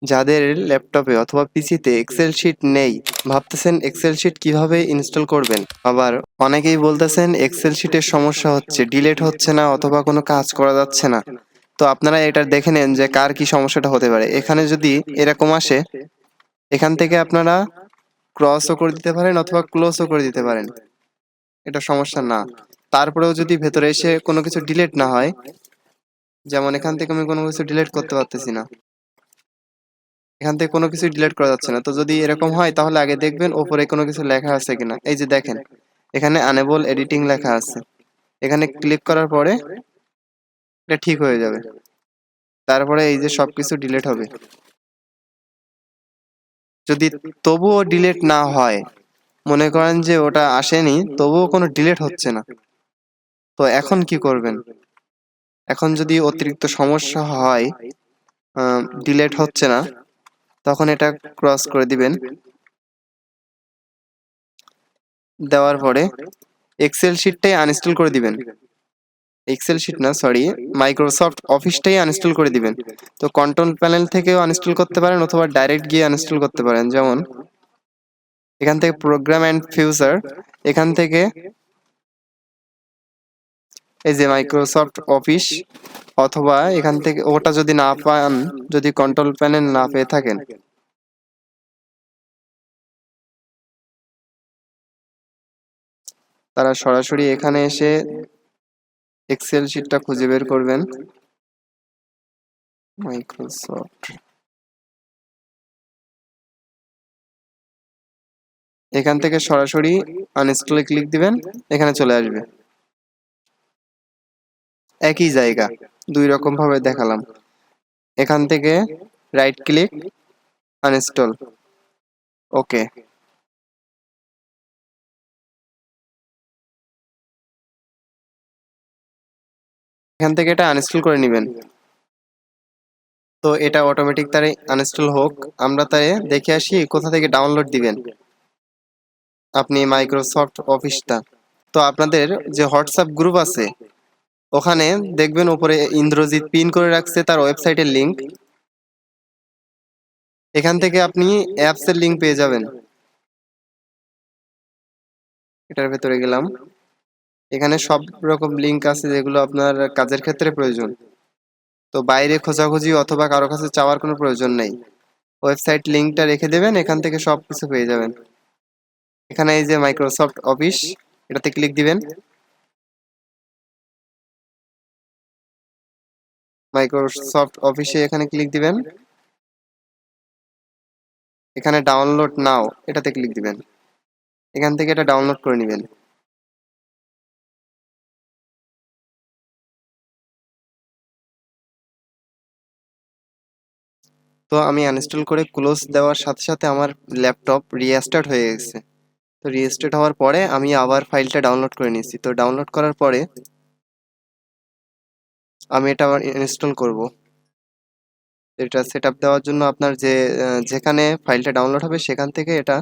যাদের ল্যাপটপে অথবা পিসিতে এক্সেল শিট নেই, ভাবতেছেন এক্সেল শিট কিভাবে ইনস্টল করবেন। আবার অনেকেই বলতেছেন এক্সেল শিটের সমস্যা হচ্ছে, ডিলিট হচ্ছে না অথবা কোনো কাজ করা যাচ্ছে না। তো আপনারা এটা দেখে নেন যে কার কি সমস্যাটা হতে পারে। এখানে যদি এরকম আসে, এখান থেকে আপনারা ক্রসও করে দিতে পারেন অথবা ক্লোজও করে দিতে পারেন, এটা সমস্যা না। তারপরেও যদি ভেতরে এসে কোনো কিছু ডিলিট না হয়, যেমন এখান থেকে আমি কোনো কিছু ডিলিট করতে পারতেছি না, এখান থেকে কোনো কিছু ডিলিট করা যাচ্ছে না। তো যদি এরকম হয় তাহলে আগে দেখবেন ওপরে কোনো কিছু লেখা আছে কিনা। এই যে দেখেন এখানে আনেবল এডিটিং লেখা আছে, এখানে ক্লিক করার পরে এটা ঠিক হয়ে যাবে। তারপরে এই যে সবকিছু ডিলিট হবে। যদি তবুও ডিলিট না হয়, মনে করেন যে ওটা আসেনি তবুও কোনো ডিলিট হচ্ছে না, তো এখন কি করবেন? এখন যদি অতিরিক্ত সমস্যা হয়, ডিলিট হচ্ছে না, তখন এটা ক্রস করে দিবেন। দেওয়ার পরে এক্সেল শিটটাই আনইনস্টল করে দিবেন। এক্সেল শিট না, সরি, মাইক্রোসফট অফিসটাই আনইনস্টল করে দিবেন। তো কন্ট্রোল প্যানেল থেকেও আনইনস্টল করতে পারেন অথবা ডাইরেক্ট গিয়ে আনইনস্টল করতে পারেন। যেমন এখান থেকে প্রোগ্রাম এন্ড ফিউচার, এখান থেকে এই যে মাইক্রোসফট অফিস, অথবা এখান থেকে ওটা যদি না পান, যদি কন্ট্রোল প্যানেল না পেয়ে থাকেন, তারা সরাসরি এখানে এসে এক্সেল শিটটা খুঁজে বের করবেন। মাইক্রোসফট, এখান থেকে সরাসরি আনইনস্টলে ক্লিক দিবেন, এখানে চলে আসবে। একই জায়গা, দুই রকম ভাবে দেখালাম। এখান থেকে রাইট ক্লিক, আনইনস্টল, ওকে। এখান থেকে এটা আনইনস্টল করে নেবেন। তো এটা অটোমেটিক তারে আনইনস্টল হোক, আমরা তাই দেখে আসি কোথা থেকে ডাউনলোড দিবেন আপনি মাইক্রোসফট অফিসটা। তো আপনাদের যে হোয়াটসঅ্যাপ গ্রুপ আছে, ওখানে দেখবেন উপরে ইন্দ্রজিৎ পিন করে রাখছে তার ওয়েবসাইটের লিংক, এখান থেকে আপনি অ্যাপস এর লিংক পেয়ে যাবেন। এটার ভেতরে গেলাম, এখানে সব রকম লিংক আছে যেগুলো আপনার কাজের ক্ষেত্রে প্রয়োজন। তো বাইরে খোঁজাখুঁজি অথবা কারো কাছে চাওয়ার কোনো প্রয়োজন নেই, ওয়েবসাইট লিংকটা রেখে দেবেন, এখান থেকে সবকিছু পেয়ে যাবেন। এখানে এই যে মাইক্রোসফট অফিস, এটাতে ক্লিক দিবেন। মাইক্রোসফট অফিসে এখানে ক্লিক দিবেন, এখানে ডাউনলোড নাও এটাতে ক্লিক দিবেন, এখান থেকে এটা ডাউনলোড করে নেবেন। তো আমি আনইনস্টল করে ক্লোজ দেওয়ার সাথে সাথে আমার ল্যাপটপ রিস্টার্ট হয়ে গেছে। তো রিস্টার্ট হওয়ার পরে আমি আবার ফাইলটা ডাউনলোড করে নিয়েছি। তো ডাউনলোড করার পরে আমি এটা আবার ইনস্টল করব। এটা সেটআপ দেওয়ার জন্য আপনার যে যেখানে ফাইলটা ডাউনলোড হবে সেখান থেকে এটা,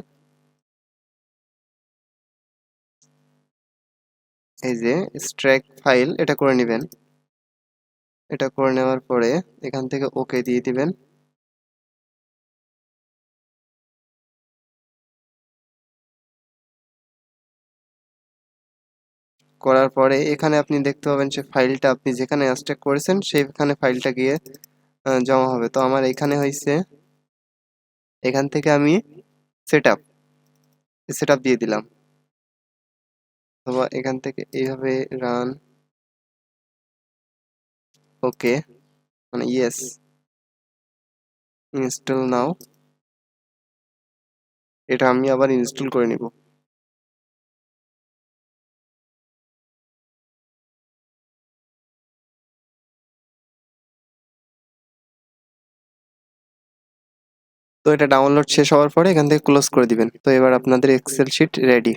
এই যে এক্সট্রাক্ট ফাইল, এটা করে নেবেন। এটা করে নেওয়ার পরে এখান থেকে ওকে দিয়ে দিবেন। করার পরে এখানে আপনি দেখতে পাবেন যে ফাইলটা আপনি যেখানে এক্সট্রাক্ট করেছেন সেখানে ফাইলটা গিয়ে জমা হবে। তো আমার এখানে হয়েছে, এখান থেকে আমি সেটআপ সেটআপ দিয়ে দিলাম, অথবা এখান থেকে এইভাবে রান, ওকে, মানে ইয়েস, ইনস্টল নাও, এটা আমি আবার ইনস্টল করে নিব। তো এটা ডাউনলোড শেষ হওয়ার পরে এখান থেকে ক্লোজ করে দিবেন। তো এবার আপনাদের এক্সেল শিট রেডি।